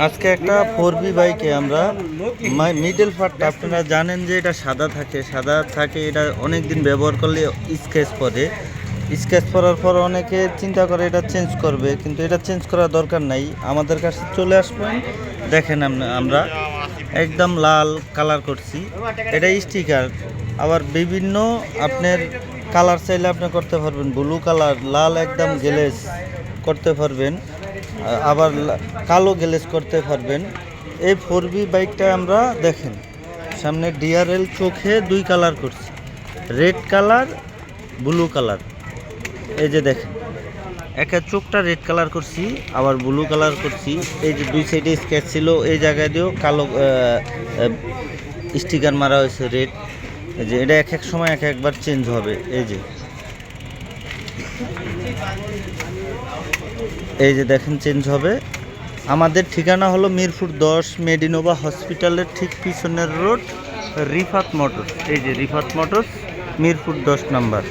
আজকে একটা 4B বাইকে আমরা মিডল পার্টটা আপনারা জানেন যে এটা সাদা থাকে এটা অনেক দিন ব্যবহার করলে স্কেচ পড়ার পর অনেকে চিন্তা করে এটা চেঞ্জ করবে, কিন্তু এটা চেঞ্জ করার দরকার নাই। আমাদের কাছে চলে আসবেন, দেখেন আমরা একদম লাল কালার করছি, এটা স্টিকার। আবার বিভিন্ন আপনার কালার চাইলে আপনি করতে পারবেন, ব্লু কালার, লাল একদম গ্লেজ করতে পারবেন, আবার কালো গ্লেজ করতে পারবেন। এই 4B বাইকটা আমরা দেখেন সামনে ডিআরএল চোখে 2 কালার করছি, রেড কালার, ব্লু কালার। এই যে দেখেন একটা চোখটা রেড কালার করছি, আবার ব্লু কালার করছি। এই যে 2 সাইডে স্কেচ ছিল, এই জায়গায় দিয়েও কালো স্টিকার মারা হয়েছে রেড। এই যে এটা এক সময় একবার চেঞ্জ হবে। এই যে দেখেন চেঞ্জ হবে। আমাদের ঠিকানা হলো মিরপুর 10 মেডিনোভা হসপিটালের ঠিক পিছনের রোড, রিফাত মোটরস। এই যে রিফাত মোটরস, মিরপুর 10 নাম্বার।